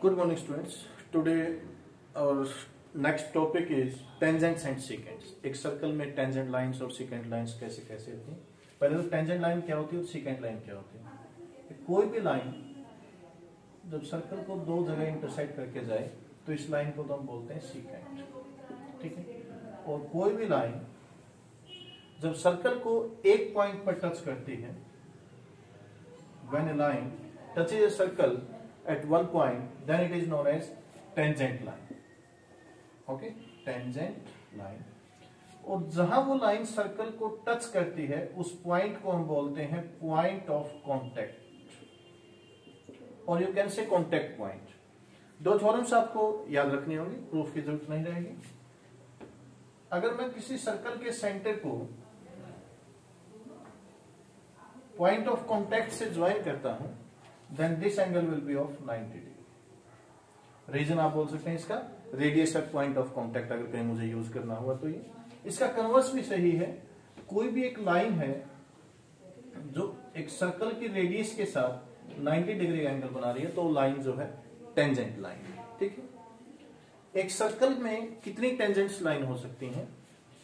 Good morning, students. Today our next topic is tangents and secants. एक circle में tangent lines और secant lines कैसे कैसे होती हैं। पहले तो टेंजेंट लाइन क्या होती है और सेकेंट लाइन क्या होती है। कोई भी लाइन जब सर्कल को दो जगह इंटरसेक्ट करके जाए तो इस लाइन को तो हम बोलते हैं सेकेंट, ठीक है। और कोई भी लाइन जब सर्कल को एक पॉइंट पर टच करती है, when a line touches a circle at one point, then it is known as tangent line. Okay, tangent line. और जहां वो लाइन सर्कल को टच करती है उस पॉइंट को हम बोलते हैं पॉइंट ऑफ कांटेक्ट, और यू कैन से कांटेक्ट पॉइंट। दो थ्योरम्स आपको याद रखनी होगी, प्रूफ की जरूरत नहीं रहेगी। अगर मैं किसी सर्कल के सेंटर को पॉइंट ऑफ कांटेक्ट से ज्वाइन करता हूं, then this angle will be of 90 degree. Reason आप बोल सकते हैं इसका radius at point of contact, अगर कहीं मुझे यूज करना हुआ तो ये। इसका कन्वर्स भी सही है। कोई भी एक लाइन है जो एक सर्कल की रेडियस के साथ 90 डिग्री एंगल बना रही है तो लाइन जो है टेंजेंट लाइन, ठीक है। एक सर्कल में कितनी टेंजेंट्स लाइन हो सकती हैं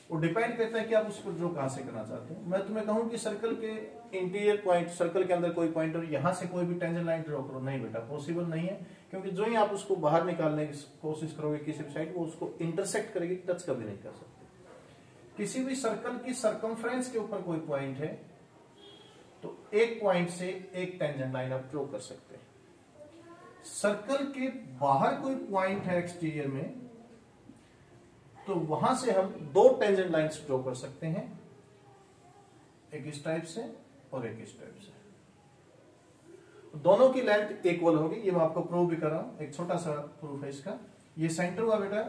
वो डिपेंड करता है कि आप उसको ड्रॉ कहां से करना चाहते हैं। मैं तुम्हें कहूं कि सर्कल के इंटीरियर पॉइंट, सर्कल के अंदर कोई पॉइंट और यहां से कोई भी टेंजेंट लाइन ड्रॉ करो, नहीं बेटा, पॉसिबल नहीं है। क्योंकि जो ही आप उसको बाहर निकालने की कोशिश करोगे किसी भी साइड, वो उसको इंटरसेक्ट करेगी, टच कभी नहीं कर सकते। किसी भी सर्कल की सर्कमफ्रेंस के ऊपर कोई पॉइंट है तो एक पॉइंट से एक टेंजेंट लाइन आप ड्रॉ कर सकते हैं। सर्कल के बाहर कोई पॉइंट है एक्सटीरियर में तो वहां से हम दो टेंजेंट लाइंस ड्रॉ कर सकते हैं, एक इस टाइप से और एक इस टाइप से। दोनों की लेंथ इक्वल होगी, ये मैं आपको प्रूव भी कर रहा हूं। एक छोटा सा प्रूफ है इसका। ये सेंटर हुआ बेटा,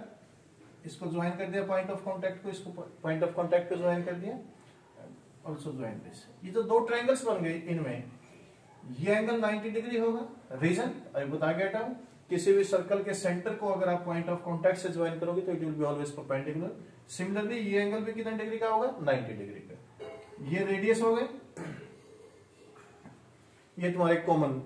इसको ज्वाइन कर दिया पॉइंट ऑफ कांटेक्ट को, इसको पॉइंट ऑफ कांटेक्ट को ज्वाइन कर दिया, ऑल्सो ज्वाइन दिस। ये जो दो ट्रायंगल्स बन गए, इनमें ये एंगल 90 डिग्री होगा। रीजन अभी बता गया था, किसी भी सर्कल के सेंटर को अगर आप पॉइंट ऑफ कांटेक्ट से ज्वाइन करोगे तो it will be always perpendicular. Similarly ये एंगल भी कितने डिग्री का होगा? 90 डिग्री का। ये रेडियस हो गए, ये तुम्हारे कॉमन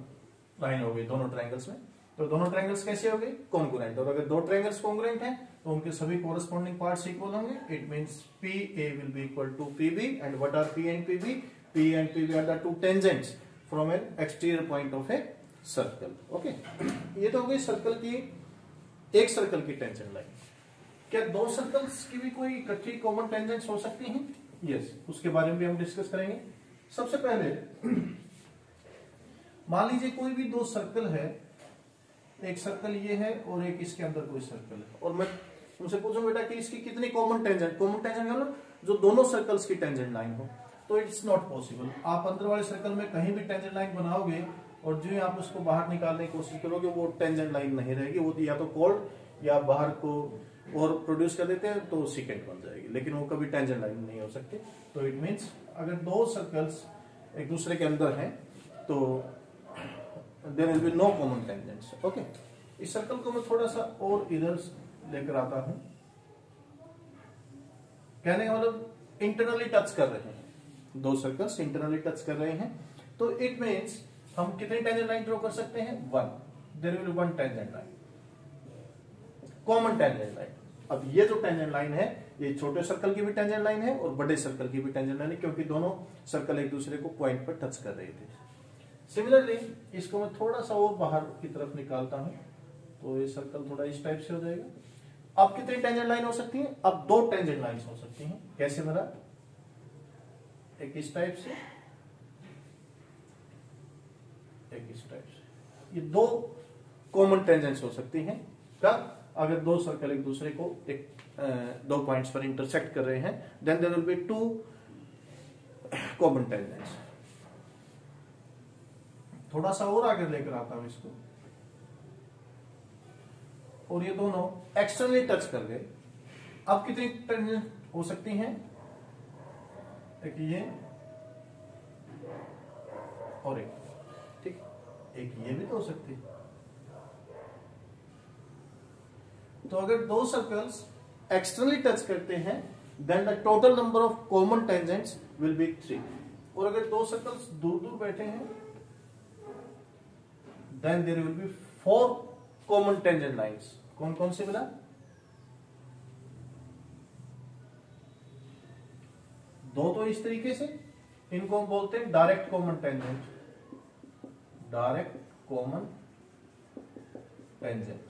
लाइन हो गई दोनों ट्रायंगल्स में। तो दोनों ट्रायंगल्स कैसे हो गए? कॉन्ग्रुएंट। और अगर दो ट्रायंगल्स कॉन्ग्रुएंट हैं तो उनके सभी कोरस्पॉन्डिंग पार्ट्स इक्वल होंगे। It means PA will be equal to PB, and what are P and PB? P and PB are the two tangents from an exterior point of a circle. Okay, ये तो हो गई circle की, एक circle की tangent line. क्या दो circles की भी कोई इकट्ठी कॉमन टेंजेंट्स हो सकती हैं? यस, उसके बारे में भी हम डिस्कस करेंगे। सबसे पहले मान लीजिए कोई भी दो सर्कल है, एक सर्कल ये है और एक इसके अंदर कोई सर्कल है, और मैं तुमसे पूछूं बेटा कि इसकी कितनी कॉमन टेंजेंट मतलब जो दोनों सर्कल्स की टेंजेंट लाइन हो, तो इट्स नॉट पॉसिबल। आप अंदर वाले सर्कल में कहीं भी टेंजेंट लाइन बनाओगे और जो आप उसको बाहर निकालने की कोशिश करोगे वो टेंजेंट लाइन नहीं रहेगी, वो या तो कॉर्ड या बाहर को और प्रोड्यूस कर देते हैं तो सेकेंट बन जाएगी, लेकिन वो कभी टेंजेंट लाइन नहीं हो सकती। तो इट मींस अगर दो सर्कल्स एक दूसरे के अंदर हैं तो there will be no common tangents. Okay, इस सर्कल को मैं थोड़ा सा और इधर लेकर आता हूं। कहने का मतलब इंटरनली टच कर रहे हैं, दो सर्कल्स इंटरनली टच कर रहे हैं, तो इट मींस हम कितनी टेंजेंट लाइन ड्रॉ कर सकते हैं? 1। There will be 1 tangent line, common tangent line. अब ये जो टेंजेंट लाइन है ये छोटे सर्कल की भी टेंजेंट लाइन है और बड़े सर्कल की भी टेंजेंट लाइन है, क्योंकि दोनों सर्कल एक दूसरे को पॉइंट पर टच कर रहे थे। सिमिलरली इसको मैं थोड़ा सा और बाहर की तरफ निकालता हूं तो ये सर्कल थोड़ा इस टाइप से हो जाएगा। अब कितनी टेंजेंट लाइन हो सकती है? अब दो टेंजेंट लाइन हो सकती हैं। कैसे बना? एक इस टाइप से, एक इस टाइप से। ये दो कॉमन टेंजेंट्स हो सकती हैं। कब? अगर दो सर्कल एक दूसरे को एक दो पॉइंट्स पर इंटरसेक्ट कर रहे हैं, then there will be 2 common tangents. थोड़ा सा और आगे लेकर आता हूं इसको, और ये दोनों एक्सटर्नली टच कर गए। अब कितनी टेंजेंट हो सकती हैं? एक ये और एक, ठीक, एक ये भी तो हो सकती है। तो अगर दो सर्कल्स एक्सटर्नली टच करते हैं then the total number of common tangents will be 3। और अगर दो सर्कल्स दूर दूर बैठे हैं then there will be 4 common tangent lines. कौन कौन से बोला? दो तो इस तरीके से, इनको हम बोलते हैं direct common tangent, direct common tangent.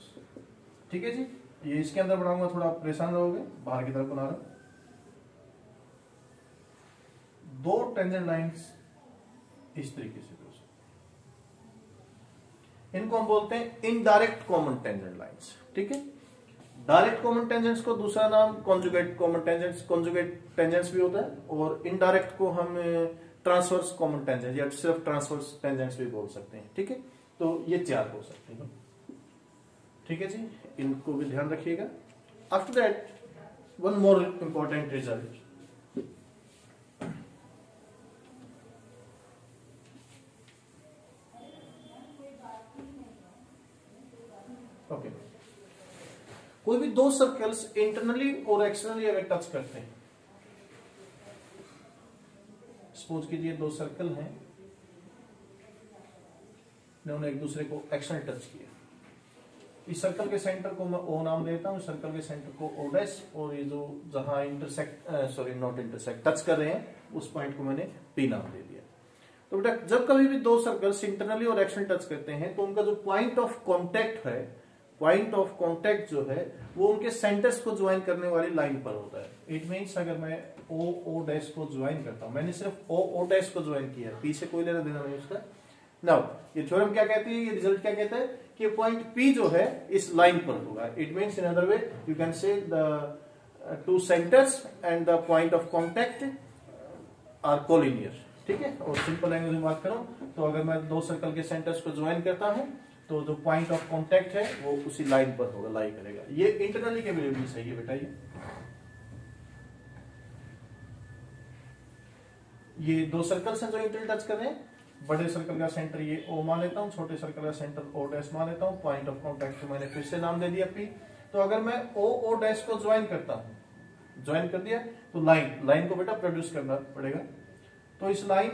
ठीक है जी, ये इसके अंदर बनाऊंगा, थोड़ा परेशान रहोगे, बाहर की तरफ बना रहा हूं। दो टेंजेंट लाइंस इस तरीके से, इनको हम बोलते हैं इनडायरेक्ट कॉमन टेंजेंट लाइंस। ठीक है, डायरेक्ट कॉमन टेंजेंट्स को दूसरा नाम conjugate common tangents, conjugate tangents भी होता है, और इनडायरेक्ट को हम ट्रांसवर्स कॉमन टेंजेंट या सिर्फ ट्रांसवर्स टेंजेंट्स भी बोल सकते हैं। ठीक है, तो ये चार हो सकते हैं। ठीक है जी, इनको भी ध्यान रखिएगा। After that one more important result, okay, कोई भी दो सर्कल्स इंटरनली और एक्सटर्नली अगर टच करते हैं, सपोज कीजिए दो सर्कल हैं, उन्होंने एक दूसरे को एक्सटर्नल टच किया, इस सर्कल के सेंटर को मैं ओ नाम देता हूं, सर्कल के सेंटर को ओ डैश, और ये जो जहां intersect sorry not intersect touch कर रहे हैं उस पॉइंट को मैंने पी नाम दे दिया। तो बेटा जब कभी भी दो सर्कल्स इंटरनली और एक्सटर्नल टच करते हैं तो उनका जो पॉइंट ऑफ कांटेक्ट है, पॉइंट ऑफ कांटेक्ट जो है वो उनके सेंटर्स को ज्वाइन करने वाली लाइन पर होता है। इट मींस अगर मैं ओ ओ डैश को ज्वाइन करता हूं, मैंने सिर्फ ओ ओ डैश को ज्वाइन किया, पी से कोई लेना देना नहीं उसका। नाउ ये थ्योरम क्या कहती है, ये रिजल्ट क्या कहता है कि पॉइंट पी जो है इस लाइन पर होगा। It means in other way you can say the two centres and the point of contact are collinear. ठीक है, और सिंपल लैंग्वेज में बात करूं तो अगर मैं दो सर्कल के सेंटर्स को ज्वाइन करता हूं तो जो पॉइंट ऑफ कांटेक्ट है वो उसी लाइन पर होगा, लाई करेगा। ये इंटरनली के लिए भी सही है बेटा। ये दो सर्कल्स हैं जो इंटरनली टच कर रहे हैं, बड़े सर्कल का सेंटर ये ओ मान लेता हूं, छोटे सर्कल का सेंटर ओ डैश मान लेता हूं, पॉइंट ऑफ कांटेक्ट को मैंने फिर से नाम दे दिया पी। तो अगर मैं ओ ओ डैश को ज्वाइन करता हूं, ज्वाइन कर दिया तो लाइन को बेटा प्रोड्यूस करना पड़ेगा, तो इस लाइन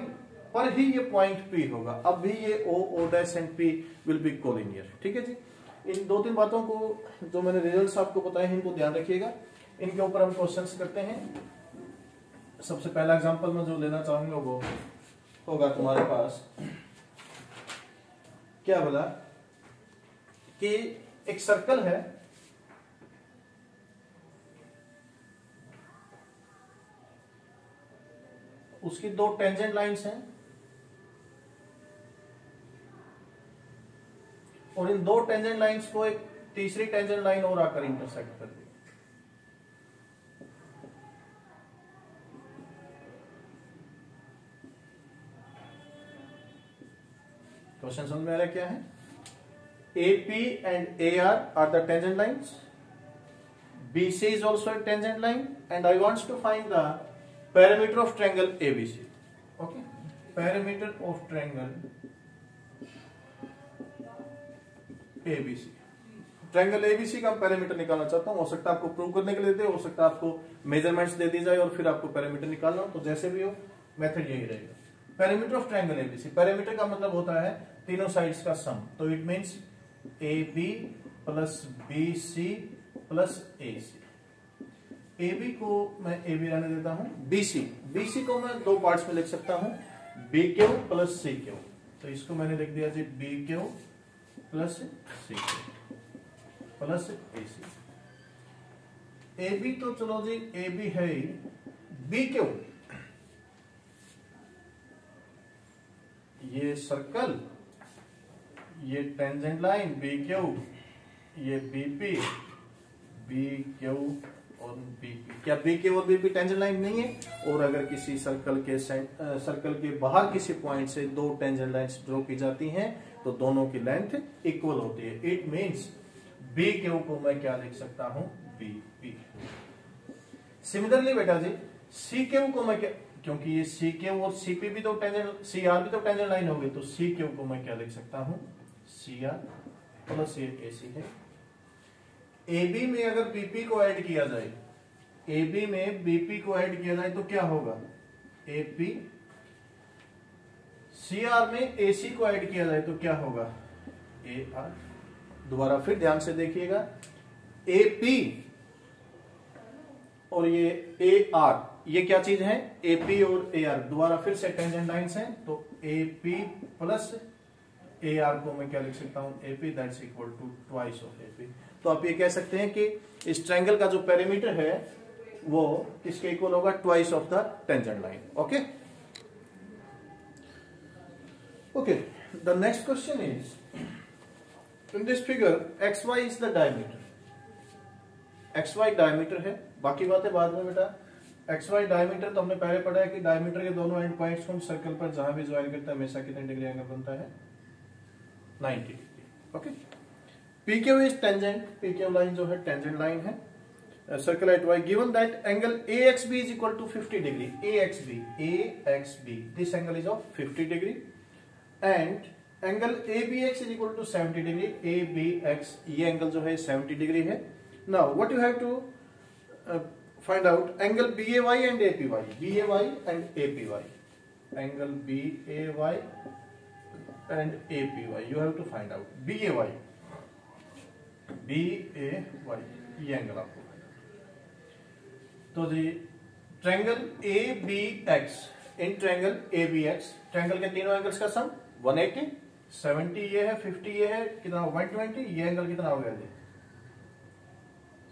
पर ही ये पॉइंट पी होगा। अब भी ये O O dash and P will be collinear. ठीक है जी, इन दो तीन बातों को जो मैंने रिजल्ट्स आपको बताए हैं इनको ध्यान रखिएगा, इनके ऊपर हम क्वेश्चंस करते हैं। सबसे पहला एग्जांपल मैं जो लेना चाहूंगा वो होगा तुम्हारे पास, क्या बोला कि एक सर्कल है, उसकी दो टेंजेंट लाइंस हैं, और इन दो टेंजेंट लाइंस को एक तीसरी टेंजेंट लाइन और आकर इंटरसेक्ट कर दी। क्वेश्चन समझ में आ रहा है क्या है? AP and AR are the tangent lines. BC is also a tangent line, and I want to find the perimeter of triangle ABC. Okay, perimeter of triangle ABC. Triangle ABC का parameter निकालना चाहता हूं, हो सकता है आपको prove करने के लिए दे, हो सकता है आपको मेजरमेंट्स दे दी जाए और फिर आपको पैरामीटर निकालना हो, तो जैसे भी हो मेथड यही रहेगा। Parameter of triangle ABC, parameter का मतलब होता है तीनों साइड्स का सम, तो it means AB plus BC plus AC। AB को मैं AB रहने देता हूं, BC को मैं दो पार्ट्स में लिख सकता हूं, BQ प्लस CQ, तो इसको मैंने लिख दिया जी BQ plus CQ plus AC। AB तो चलो जी AB है ही, BQ ये सर्कल, ये टेंजेंट लाइन BQ, ये BP, BQ और BP। क्या BQ और BP टेंजेंट लाइन नहीं है? और अगर किसी सर्कल के बाहर किसी पॉइंट से दो टेंजेंट लाइंस ड्रॉ की जाती हैं तो दोनों की लेंथ इक्वल होती है। इट मींस BQ को मैं क्या लिख सकता हूं? BP। सिमिलरली बेटा जी CQ को मैं क्या, क्योंकि ये CQ और CP भी तो टेंजेंट, CR भी तो टेंजेंट लाइन होगी, तो CQ को मैं क्या लिख सकता हूं? CR प्लस ये AC है। AB में अगर BP को ऐड किया जाए, AB में BP को ऐड किया जाए तो क्या होगा? AP। CR में AC को ऐड किया जाए तो क्या होगा? AR। दोबारा फिर ध्यान से देखिएगा, AP और ये AR, ये क्या चीज है, AP और AR दोबारा फिर से टेंजेंट लाइंस हैं, तो AP प्लस AR को मैं क्या लिख सकता हूं, AP that's equal to twice of AP। तो आप ये कह सकते हैं कि इस ट्रायंगल का जो पेरीमीटर है वो किसके इक्वल होगा, twice of the tangent line. Okay okay, the next question is, in this figure XY is the diameter, XY diameter है, बाकी बातें बाद में बेटा। XY डायमीटर तो हमने पहले पढ़ा है कि डायमीटर के दोनों एंड पॉइंट्स को सर्कल पर जहां भी ज्वाइन करता है हमेशा कितने डिग्री एंगल बनता है, 90 degree. Okay, PQ is tangent, PQ line जो है टेंजेंट लाइन है, circle at Y, given that angle AXB is equal to 50 degree, AXB this angle is of 50 degree and angle ABX is equal to 70 degree, ABX ये angle जो है 70 degree है। Now what you have to find out angle BAY and APY, BAY and APY, angle BAY and APY you have to find out, BAY ये angle आपको find out। तो जी triangle ABX in triangle ABX, triangle के तीनों angles का सम 180, 70 ये है, 50 ये है, कितना 120, ये एंगल कितना हो गया जी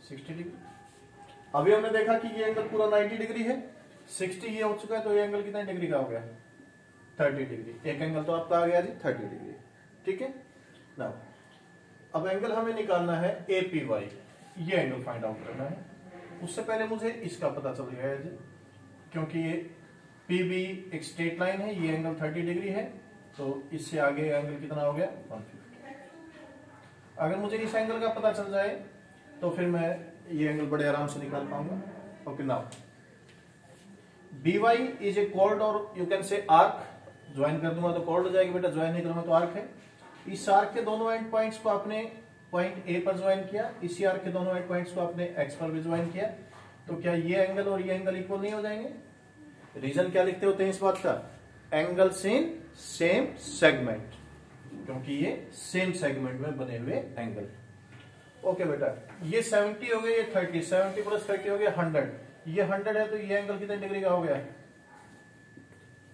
60 डिग्री। अभी हमने देखा कि ये एंगल पूरा 90 डिग्री है, 60 ये हो चुका है, तो ये एंगल कितने डिग्री का हो गया, 30 डिग्री। एक एंगल तो आपका आ गया जी 30 डिग्री, ठीक है ना। अब एंगल हमें निकालना है APY, ये एंगल फाइंड आउट करना है। उससे पहले मुझे इसका पता चल गया है जी, क्योंकि ये PB एक स्ट्रेट लाइन है, ये एंगल 30 डिग्री है, तो इससे आगे एंगल कितना हो गया 150। अगर मुझे इस एंगल का पता चल जाए तो फिर मैं ये एंगल बड़े आराम से निकाल पाऊंगा। Okay, now BY is a chord और you can say arc, join कर दूंगा तो कॉर्ड हो जाएगी बेटा, ज्वाइन नहीं करूंगा तो आर्क है। इस आर्क के दोनों एंड पॉइंट्स को आपने पॉइंट A पर ज्वाइन किया, इसी आर्क के दोनों एंड पॉइंट्स को आपने X पर भी ज्वाइन किया, तो क्या ये एंगल और ये एंगल इक्वल नहीं हो जाएंगे? रीजन क्या लिखते होते हैं इस बात का, एंगल्स इन सेम सेगमेंट, क्योंकि ये सेम सेगमेंट में बने हुए एंगल। ओके बेटा, ये 70 हो गया, ये 30, 70 प्लस 30 हो गया 100, ये 100 है, तो ये एंगल कितने डिग्री का हो गया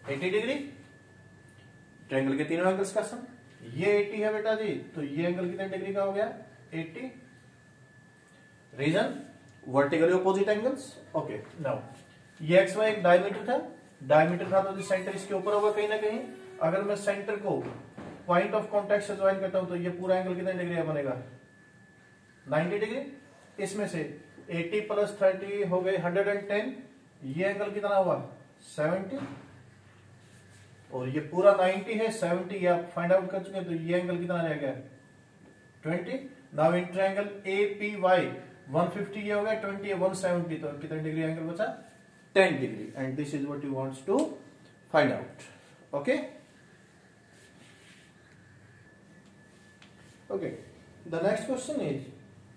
80 डिग्री। ट्रायंगल के तीनों एंगल्स का सम, ये 80 है बेटा जी, तो ये एंगल कितने डिग्री का हो गया 80। Reason vertically opposite angles. Okay, now ये XY एक डायमीटर था, तो सेंटर इसके ऊपर होगा कहीं ना कहीं। अगर मैं सेंटर को पॉइंट ऑफ कॉन्टेक्ट से ज्वाइन करता हूं तो ये पूरा एंगल कितने डिग्री का बनेगा 90 डिग्री। इसमें से 80 प्लस 30 हो गए 110, ये एंगल कितना हुआ 70, और ये पूरा 90 है, 70 ये आप फाइंड आउट कर चुके हैं, तो ये एंगल कितना रह गया 20। नाउ इन ट्रायंगल APY 150 ये हो गया, 20 है 170, तो कितने डिग्री एंगल बचा 10 degree, and this is what you wants to find out. Okay okay, the next question is,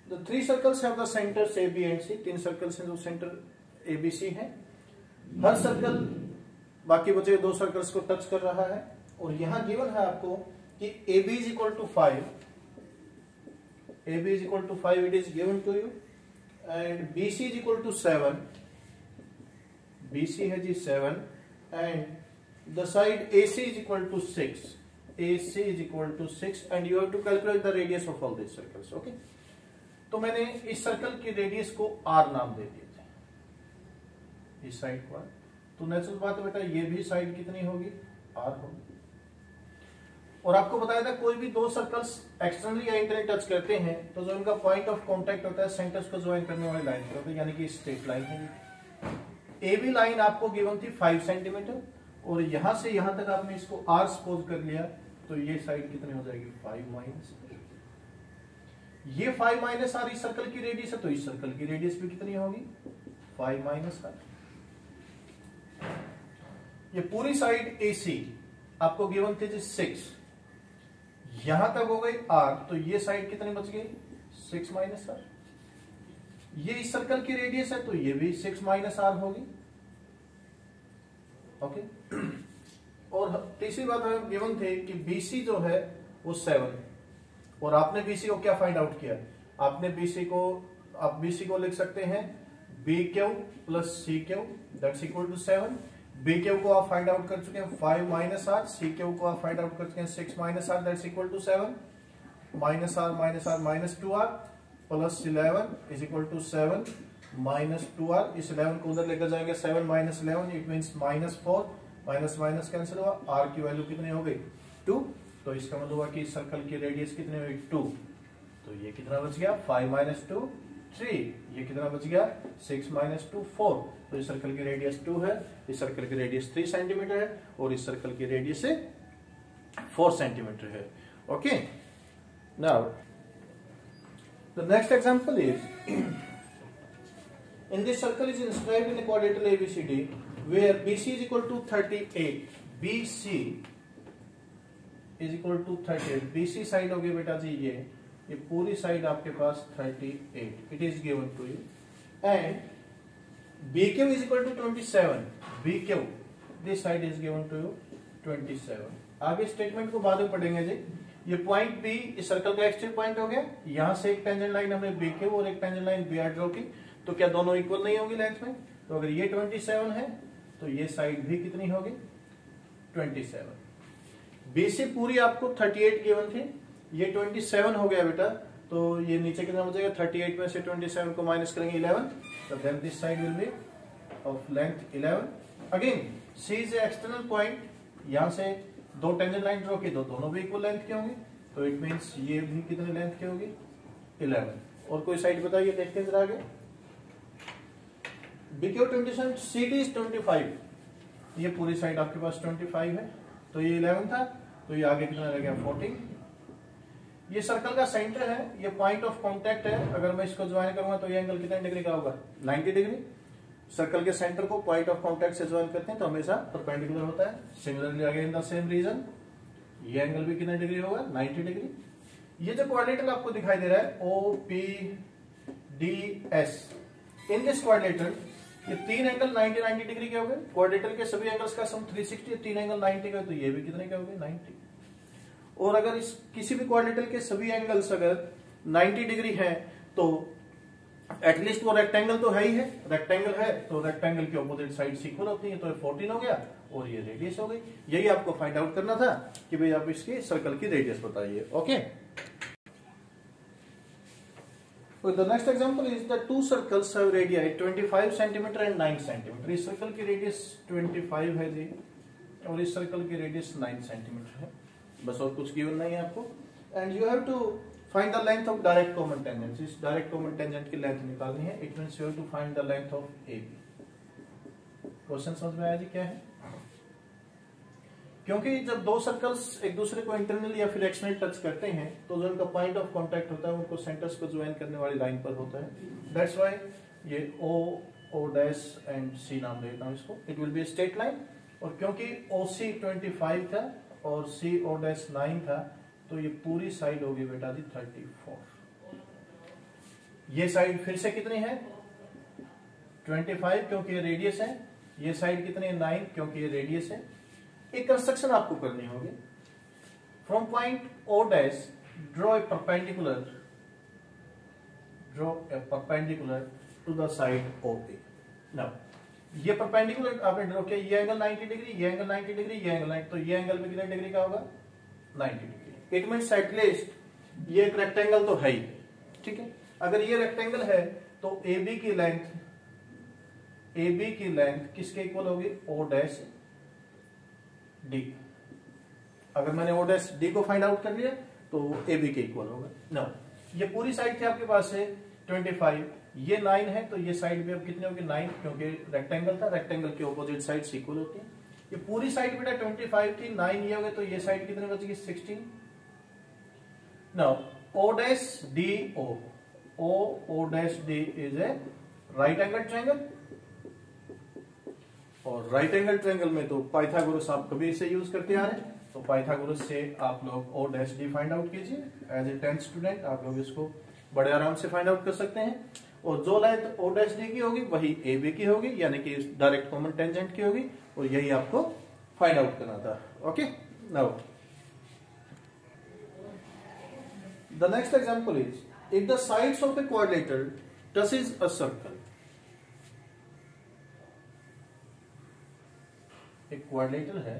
The three circles have the centers A, B and C, तीन circles हैं जो सेंटर A, B, C हैं। हर circle बाकी बचे दो circles को touch कर रहा है, और यहां गिवन है आपको कि AB is equal to 5, AB is equal to 5 it is given to you, and BC is equal to 7, BC है जी 7, and the side AC is equal to 6, AC is equal to 6, and you have to calculate the radius of all these circles. Okay, तो मैंने इस circle की radius को R नाम दे दिए थे, इस साइड को, तो नेचुरल बात है बेटा ये भी साइड कितनी होगी R होगी। और आपको बताया था कोई भी दो सर्कल्स एक्सटर्नली या इंटरनली टच करते हैं तो जो इनका पॉइंट ऑफ कांटेक्ट होता है सेंटर्स को ज्वाइन करने वाली लाइन होती है, यानी कि स्ट्रेट लाइन है। AB लाइन आपको गिवन थी 5 सेंटीमीटर, और यहां से यहां तक आपने इसको R सपोज कर लिया, तो ये साइड कितनी हो जाएगी 5 माइनस, ये 5 माइनस R इस सर्कल की रेडियस है, तो इस सर्कल की रेडियस भी कितनी होगी 5 माइनस R। ये पूरी साइड AC आपको गिवन थी जी 6, यहां तक हो गई R, तो ये साइड कितनी बच गई 6 माइनस R। ये इस सर्कल की रेडियस है, तो ये भी 6 माइनस R होगी। ओके, और तीसरी बात हमें गिवन थे कि BC जो है वो 7, और आपने बीसी को क्या फाइंड आउट किया, आपने बीसी को, आप बीसी को लिख सकते हैं B Q plus C Q that's equal to 7। B Q को आप फाइंड आउट कर चुके हैं 5 माइनस आर, सी क्यू को आप फाइंड आउट कर चुके हैं 6 minus R that's equal to 7, minus R minus 2 R plus 11 is equal to 7 minus 2 R. इस 11 को उधर लेकर जाएंगे, 7 minus 11 it means minus 4, minus minus cancel हुआ, आर की वैल्यू कितनी हो गई 2, तो इसका मतलब हुआ कि सर्कल की रेडियस कितनी हुई 2, तो ये कितना बच गया 5 माइनस 2 3, ये कितना बच गया 6 माइनस 2 4, तो इस सर्कल की रेडियस 2 है, इस सर्कल की रेडियस 3 सेंटीमीटर है और इस सर्कल की रेडियस 4 सेंटीमीटर है। Okay, now the next example is in this circle is inscribed in a quadrilateral ABCD where BC is equal to 38, BC is equal to 38, BC side हो गई बेटा जी ये पूरी साइड आपके पास 38 it is given to you and BQ is equal to 27, BQ this side is given to you 27। आगे statement को बाद में पढ़ेंगे जी। ये पॉइंट B इस सर्कल का एक्सट्रीम पॉइंट हो गया, यहां से एक टेंजेंट लाइन हमने BQ और एक टेंजेंट लाइन BR ड्रॉ की, तो क्या दोनों इक्वल नहीं होगी लेंथ में, तो अगर ये 27 है तो ये साइड भी कितनी होगी 27। बी से पूरी आपको 38 गिवन थी, ये 27 हो गया बेटा, तो ये नीचे कितना बचेगा 38 में से 27 को माइनस करेंगे 11, तो then this side will be of length 11। Again C is external point, यहां से दो टेंजेंट लाइन ड्रॉ की, दोनों भी इक्वल लेंथ के होंगे, तो इट मींस ये भी कितने लेंथ की होगी 11। और कोई साइड बताइए, देखते हैं जरा आगे। BQ 27, CD is 25, ये पूरी साइड आपके पास 25 है, तो ये 11 था, तो ये आगे कितना रह गया 14। ये सर्कल का सेंटर है, ये पॉइंट ऑफ कांटेक्ट है, अगर मैं इसको ज्वाइन करूंगा तो ये एंगल कितने डिग्री का होगा 90 डिग्री। सर्कल के सेंटर को पॉइंट ऑफ कांटेक्ट से ज्वाइन करते हैं तो हमेशा परपेंडिकुलर होता है। Similarly again the same reason, ये एंगल भी कितने डिग्री होगा 90 डिग्री। ये जो क्वाड्रिलेटरल आपको दिखाई दे रहा है OPDS, इन दिस क्वाड्रिलेटरल ये तीन एंगल 90 डिग्री के हो गए। क्वाड्रिलेटरल के सभी एंगल्स का सम 360, तीन एंगल 90 का, तो ये भी कितने के हो गए 90। और अगर इस किसी भी क्वाड्रिलेटरल के सभी एंगल्स अगर 90 डिग्री हैं तो एटलीस्ट वो रेक्टेंगल तो है ही है, रेक्टेंगल है तो रेक्टेंगल की ऑपोजिट साइड इक्वल होती है, तो 14 हो गया और ये रेडियस हो गई। यही आपको फाइंड आउट करना था कि भाई आप इसके सर्कल की रेडियस बताइए। Okay, so the next example is the two circles have radii 25 centimeter and 9 centimeter। इस सर्कल की रेडियस 25 है जी और इस सर्कल की रेडियस 9 सेंटीमीटर है, बस और कुछ गिवन नहीं है आपको। And you have to find the length of direct common tangent, इस डायरेक्ट कॉमन टेंजेंट की लेंथ निकालनी है। It means you have to find the length of AB। Question समझ में आया जी क्या है? क्योंकि जब दो सर्कल्स एक दूसरे को इंटरनल या फिर एक्सटर्नल टच करते हैं तो जो उनका पॉइंट ऑफ कांटेक्ट होता है उनको सेंटर्स को ज्वाइन करने वाली लाइन पर होता है। दैट्स व्हाई ये O डैश एंड C नाम देता हूं इसको। It will be straight line, और क्योंकि OC 25 था और CO डैश 9 था तो ये पूरी साइड होगी बेटा जी 34। ये साइड फिर से कितनी है 25 क्योंकि ये रेडियस है, ये साइड कितनी है 9 क्योंकि ये रेडियस है। एक कंस्ट्रक्शन आपको करनी होगी। From point O dash draw a perpendicular to the side OA। Now ये परपेंडिकुलर आपने ड्रॉ किया, ये एंगल 90 डिग्री, ये एंगल 90 डिग्री, ये एंगल 90, तो ये एंगल में कितने डिग्री का होगा 90 डिग्री। इट मींस एटलीस्ट ये एक रेक्टेंगल तो है ही, ठीक है। अगर ये रेक्टेंगल है तो AB की लेंथ किसके इक्वल होगी O डैश D। अगर मैंने O डैश D को फाइंड आउट कर लिया तो AB के इक्वल होगा। नो, ये पूरी साइड थी आपके पास से 25, ये 9 है तो ये साइड भी अब कितनी होगी 9 क्योंकि रेक्टेंगल था, रेक्टेंगल की ऑपोजिट साइड इक्वल होती है। ये पूरी साइड बेटा 25 थी, 9 ये हो गए तो ये साइड कितनी बचेगी 16। Now O dash DO, O dash D is a right angle triangle, और राइट एंगल ट्रायंगल में तो पाइथागोरस आप कभी इसे यूज करते आ रहे हैं, तो पाइथागोरस से आप लोग O dash D find out कीजिए। एज ए 10th स्टूडेंट आप लोग इसको बड़े आराम से फाइंड आउट कर सकते हैं। और जो लेंथ O डैश D की होगी वही AB की होगी, यानी कि डायरेक्ट कॉमन टेंजेंट की होगी, और यही आपको फाइंड आउट करना था। Okay, now The next example is if the sides of a quadrilateral touches a circle. एक क्वाड्रिलेटरल है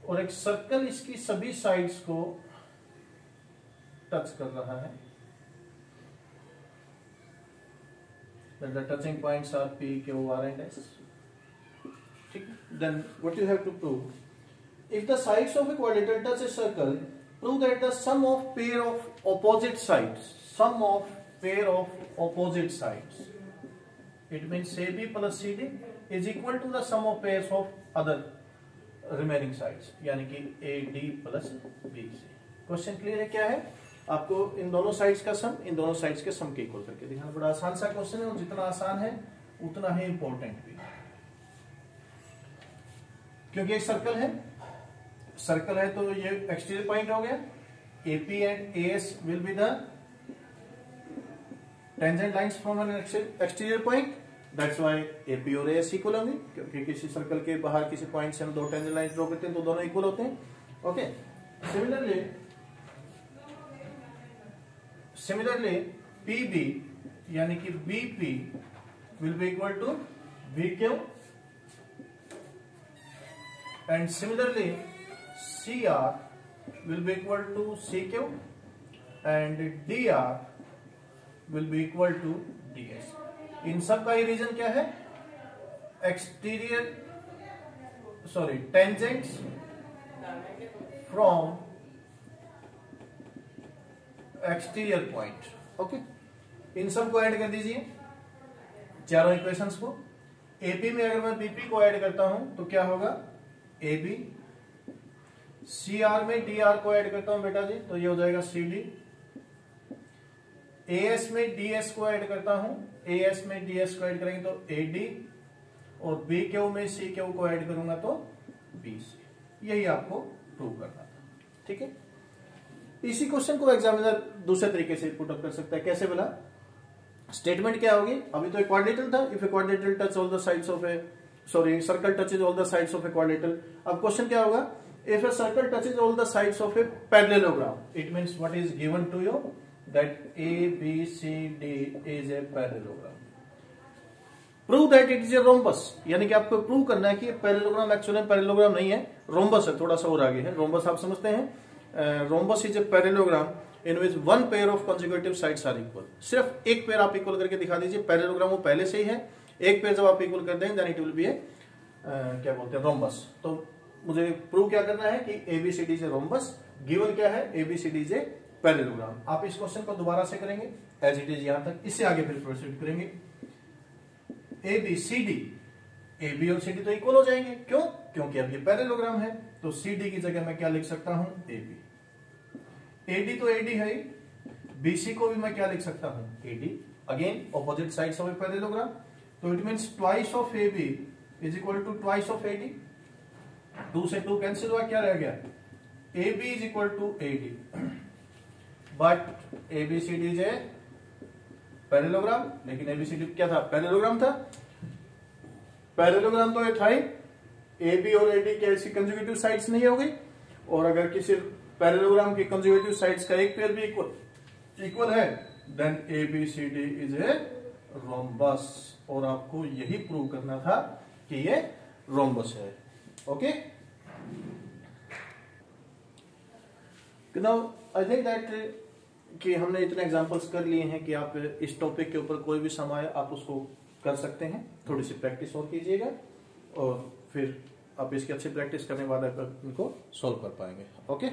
और एक सर्कल इसकी सभी साइड्स को टच कर रहा है. Then the touching points are P, Q, R and S. Then what you have to prove? If the sides of a quadrilateral touch a circle, prove that the sum of pair of opposite sides, it means AB plus CD is equal to the sum of pairs of other remaining sides, यानी कि AD plus BC. Question clear है? क्या है? आपको इन दोनों sides का सम इन दोनों sides के सम के इक्वल करके दिखाना. बड़ा आसान सा क्वेश्चन है और जितना आसान है उतना ही इंपॉर्टेंट भी, क्योंकि एक सर्कल है तो ये एक्सटीरियर पॉइंट हो गया. AP and AS will be the tangent lines from an exterior point. That's why AP और AS इक्वल होंगे, क्योंकि किसी सर्कल के बाहर किसी पॉइंट से हम दो टेंजेंट लाइंस ड्रॉ करते हैं तो दोनों इक्वल होते हैं. ओके. सिमिलरली PB यानी कि BP will be equal to BQ and similarly CR will be equal to CQ and DR will be equal to DS. इन सब का ही रीजन क्या है? Tangents from exterior point. Okay. इन सब को ऐड कर दीजिए, चारों इक्वेशंस को. एपी में अगर मैं बीपी को ऐड करता हूं तो क्या होगा? AB. CR में DR को ऐड करता हूं बेटा जी तो ये हो जाएगा CD. AS में DS को ऐड करता हूं, AS में DS को ऐड करेंगे तो AD और BQ में CQ को ऐड करूंगा तो BC. यही आपको प्रूव करना था. ठीक है. इसी क्वेश्चन को एग्जामिनर दूसरे तरीके से पुट अप कर सकता है. कैसे बोला? स्टेटमेंट क्या होगी? अभी तो एक क्वाड्रिलेटरल था. If a quadrilateral touch all the sides of a circle touches all the sides of a quadrilateral. अब क्वेश्चन क्या होगा? If a circle touches all the sides of a parallelogram, it means what is given to you that ABCD is a parallelogram. Prove that it is a rhombus. यानी कि आपको prove करना है कि parallelogram actually parallelogram नहीं है, rhombus है. थोड़ा सा और आगे है. रोम्बस आप समझते हैं. Rhombus is a parallelogram in which one pair of consecutive sides are equal. सिर्फ एक पेयर आप इक्वल करके दिखा दीजिए. पैरेललोग्राम वो पहले से ही है. एक पेयर जब आप इक्वल कर देंगे देन इट विल बी ए क्या बोलते हैं रोम्बस. तो मुझे प्रूव क्या करना है कि ABCD is a rhombus. Given क्या है? ABCD is a parallelogram. आप इस क्वेश्चन को दोबारा से करेंगे एज इट इज यहां तक. इससे आगे फिर प्रोसीड करेंगे. ABCD, AB और CD तो इक्वल हो जाएंगे. क्यों? क्योंकि अब ये पैरेललोग्राम है. तो CD की जगह मैं क्या लिख सकता हूं? AB. AD तो AD है. BC को भी मैं क्या लिख सकता हूं? AD. Again opposite sides of a parallelogram. तो it means twice of AB is equal to twice of AD. 2 से 2 कैंसिल हुआ. क्या रह गया? AB is equal to AD. But ABCD is a parallelogram. लेकिन ABCD क्या था? पैरेललोग्राम था. पैरेललोग्राम तो ये था ही. AB और AD की ऐसी कंजुगेटिव साइड्स नहीं हो गई. और अगर किसी पैरेललोग्राम की कंजुगेटिव साइड्स का एक पेयर भी इक्वल है then ABCD is a rhombus. और आपको यही प्रूव करना था कि ये रोम्बस है. Okay. Now I think that कि हमने इतने एग्जांपल्स कर लिए हैं कि आप इस टॉपिक के ऊपर कोई भी सम आए आप उसको कर सकते हैं. थोड़ी सी प्रैक्टिस और कीजिएगा और फिर आप इसकी अच्छी प्रैक्टिस करने के बाद आप इनको सॉल्व कर पाएंगे. ओके.